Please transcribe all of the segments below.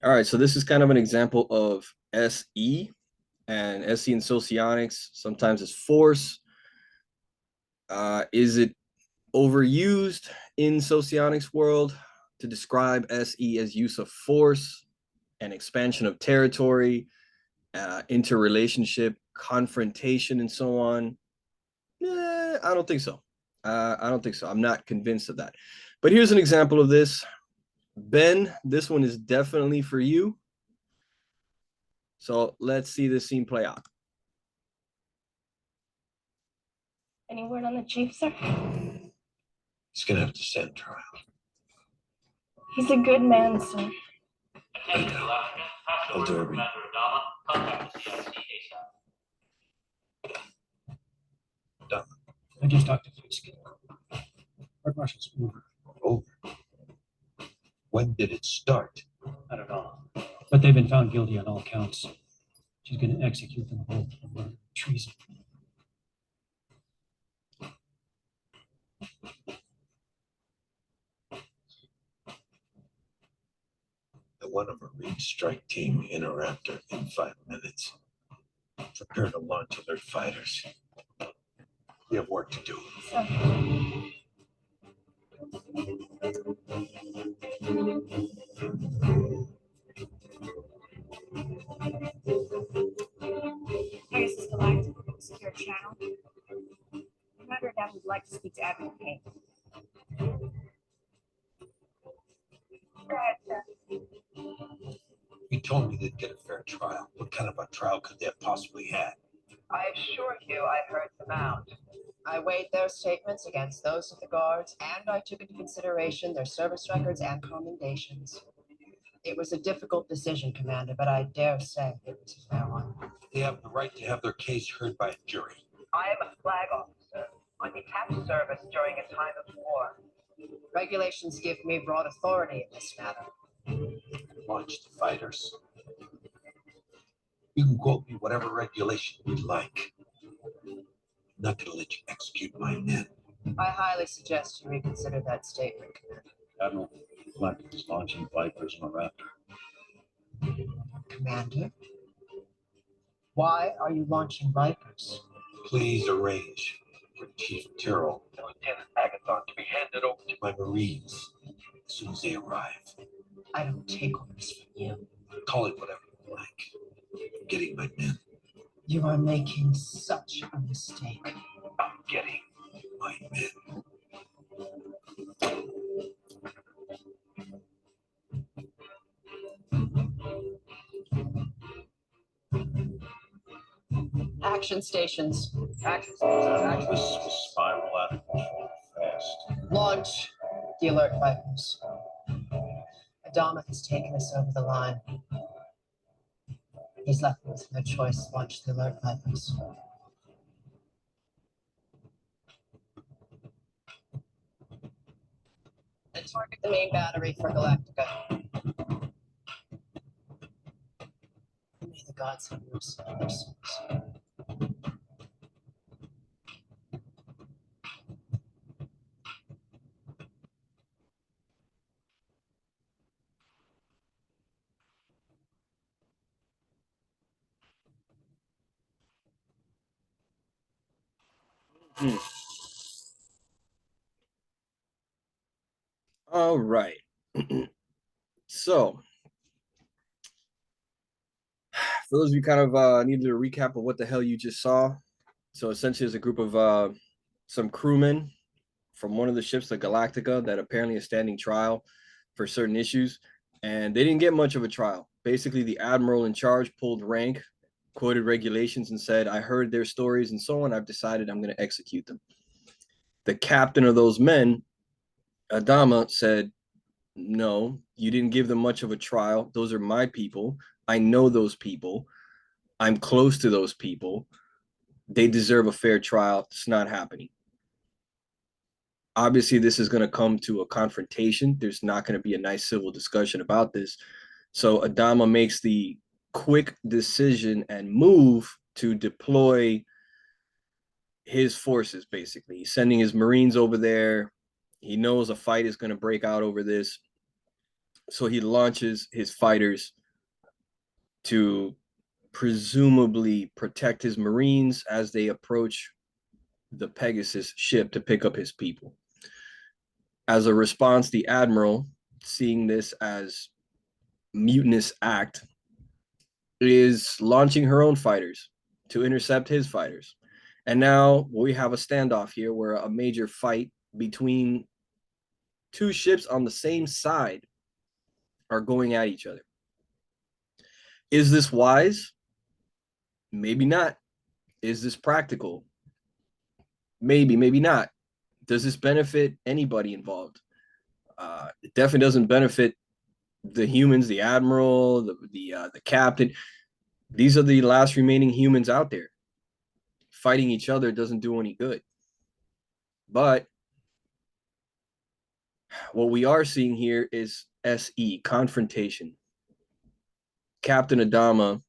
All right, so this is kind of an example of SE, and SE in Socionics sometimes is force. Is it overused in Socionics world to describe SE as use of force and expansion of territory, interrelationship, confrontation, and so on? I don't think so. I don't think so. I'm not convinced of that. But here's an example of this. Ben, this one is definitely for you. So let's see this scene play out. Any word on the chief, sir? He's gonna have to stand trial. He's a good man, sir. I know. I'll do everything. Done. I just talked to Fusky. Court martial's over. Over. When did it start? I don't know. But they've been found guilty on all counts. She's going to execute them both for murder and treason. I want a Marine strike team in a Raptor in 5 minutes. Prepare to launch alert fighters. We have work to do. Sir. Hey, this is Galactica, secure channel. Commander Dad would like to speak to Admiral Kane. Go ahead, sir. You told me they'd get a fair trial. What kind of a trial could they have possibly had? I assure you I heard them out. I weighed their statements against those of the guards, and I took into consideration their service records and commendations. It was a difficult decision, Commander, but I dare say it was a fair one. They have the right to have their case heard by a jury. I am a flag officer on detached service during a time of war. Regulations give me broad authority in this matter. Launch the fighters. You can quote me whatever regulation you'd like. I'm not going to let you execute my men. I highly suggest you reconsider that statement, Commander. Admiral, Galactica is launching Vipers on a Raptor. Commander? Why are you launching Vipers? Please arrange for Chief Tyrrell and Lieutenant Agathon to be handed over to my Marines as soon as they arrive. I don't take orders from you. Call it whatever you like. I'm getting my men. You are making such a mistake. I'm getting my men. Action stations. Action stations. This will spiral out of control fast. Launch the alert Vipers. Adama has taken us over the line. He's left me with no choice. Launch the alert Vipers. And target the main battery for Galactica. May the gods have mercy on their souls. All right. So, for those of you kind of needed a recap of what the hell you just saw. So essentially, there's a group of some crewmen from one of the ships, the Galactica, that apparently is standing trial for certain issues. And they didn't get much of a trial. Basically, the admiral in charge pulled rank, quoted regulations, and said, I heard their stories and so on. I've decided I'm going to execute them. The captain of those men, Adama, said, no, you didn't give them much of a trial. Those are my people. I know those people. I'm close to those people. They deserve a fair trial. It's not happening. Obviously, this is going to come to a confrontation. There's not going to be a nice civil discussion about this. So Adama makes the quick decision and move to deploy his forces, basically. He's sending his Marines over there. He knows a fight is going to break out over this. So he launches his fighters to presumably protect his Marines as they approach the Pegasus ship to pick up his people. As a response, the Admiral, seeing this as mutinous act, is launching her own fighters to intercept his fighters. And now we have a standoff here where a major fight between two ships on the same side are going at each other. Is this wise? Maybe not. Is this practical? Maybe, maybe not. Does this benefit anybody involved? It definitely doesn't benefit the humans, the admiral, the captain. These are the last remaining humans out there. Fighting each other doesn't do any good. But what we are seeing here is SE, confrontation. Captain Adama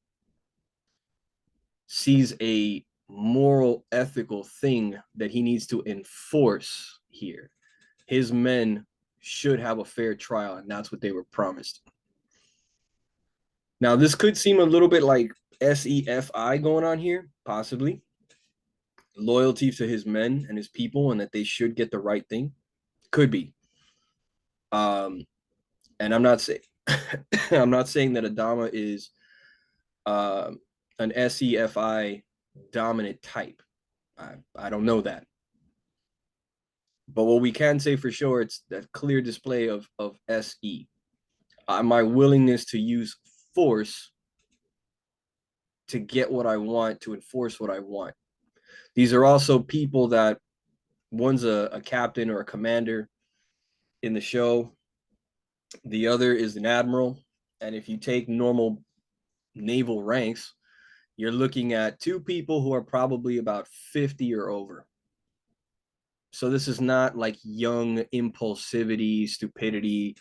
sees a moral, ethical thing that he needs to enforce here. His men should have a fair trial, and that's what they were promised. Now, this could seem a little bit like SEFI going on here, possibly. Loyalty to his men and his people, and that they should get the right thing. Could be. And I'm not saying I'm not saying that Adama is an SEFI dominant type. I don't know that. But what we can say for sure, it's that clear display of SE. My willingness to use force to get what I want, to enforce what I want. These are also people that one's a captain or a commander in the show. The other is an admiral. And if you take normal naval ranks, you're looking at two people who are probably about 50 or over. So this is not like young impulsivity, stupidity,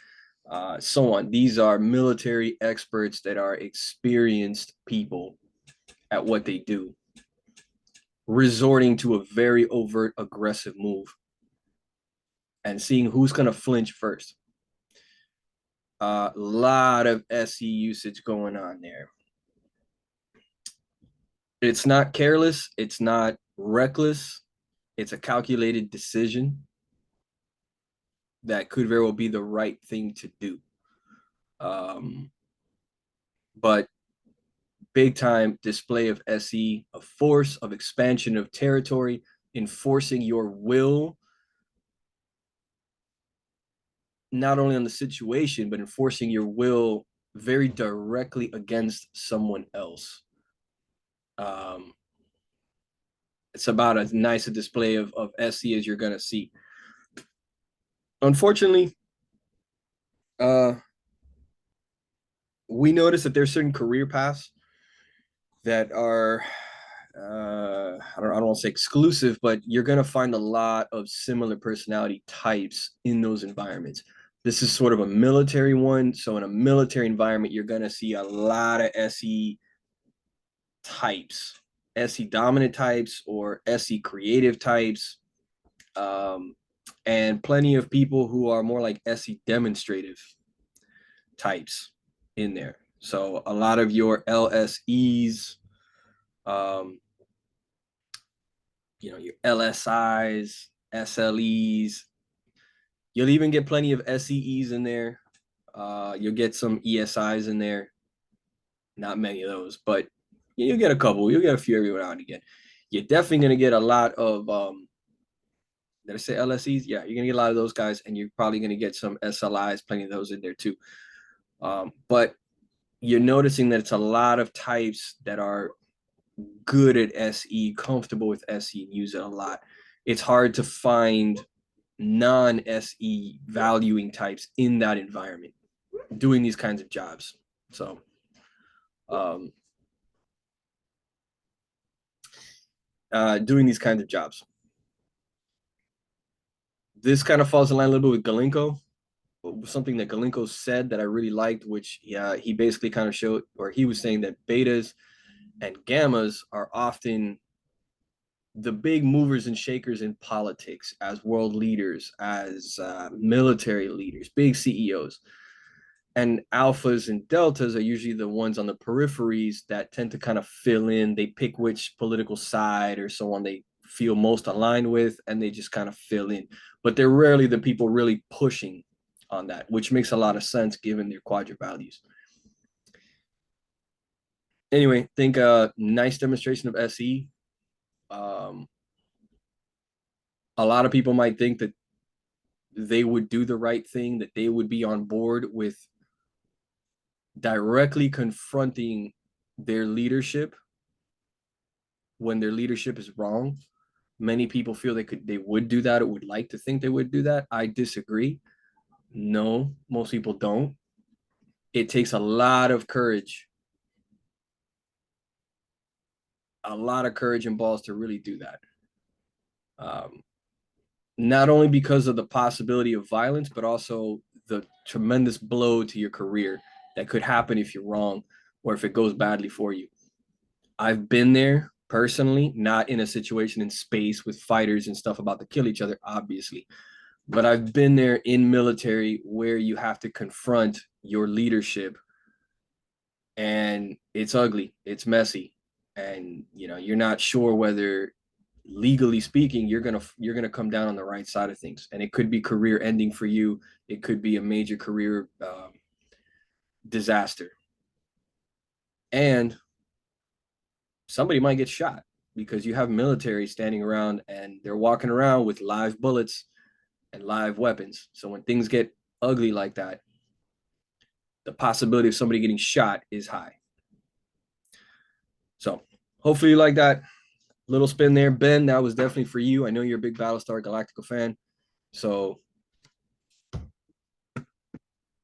so on. These are military experts that are experienced people at what they do, resorting to a very overt, aggressive move and seeing who's going to flinch first. A lot of SE usage going on there. It's not careless. It's not reckless. It's a calculated decision that could very well be the right thing to do. But big time display of SE, of force, of expansion of territory, enforcing your will, not only on the situation, but enforcing your will very directly against someone else. It's about as nice a display of SE as you're going to see. Unfortunately, we notice that there's certain career paths that are, I don't want to say exclusive, but you're going to find a lot of similar personality types in those environments. This is sort of a military one. So in a military environment, you're going to see a lot of SE types, SE dominant types or SE creative types, and plenty of people who are more like SE demonstrative types in there. So a lot of your LSEs, your LSIs, SLEs. You'll even get plenty of SEEs in there. You'll get some ESIs in there. Not many of those, but you'll get a couple. You'll get a few every now and again. You're definitely going to get a lot of, did I say LSEs? Yeah, you're going to get a lot of those guys, and you're probably going to get some SLIs, plenty of those in there too. But you're noticing that it's a lot of types that are good at SE, comfortable with SE, and use it a lot. It's hard to find non-SE valuing types in that environment doing these kinds of jobs. So doing these kinds of jobs. This kind of falls in line a little bit with Galenko. Something that Galenko said that I really liked, which he basically kind of showed, or he was saying that betas and gammas are often the big movers and shakers in politics, as world leaders, as military leaders, big CEOs. And alphas and deltas are usually the ones on the peripheries that tend to kind of fill in. They pick which political side or so on they feel most aligned with, and they just kind of fill in. But they're rarely the people really pushing on that, which makes a lot of sense given their quadrant values. Anyway, think a nice demonstration of SE. A lot of people might think that they would do the right thing, that they would be on board with directly confronting their leadership when their leadership is wrong. Many people feel they would do that or would like to think they would do that. I disagree. No, most people don't. It takes a lot of courage, and balls to really do that. Not only because of the possibility of violence, but also the tremendous blow to your career that could happen if you're wrong or if it goes badly for you. I've been there personally, not in a situation in space with fighters and stuff about to kill each other, obviously. But I've been there in military where you have to confront your leadership, and it's ugly, it's messy, and you're not sure whether legally speaking you're gonna come down on the right side of things, and it could be career ending for you. It could be a major career disaster, and somebody might get shot because you have military standing around and they're walking around with live bullets and live weapons. So when things get ugly like that, the possibility of somebody getting shot is high. So hopefully you like that little spin there. Ben, that was definitely for you. I know you're a big Battlestar Galactica fan. So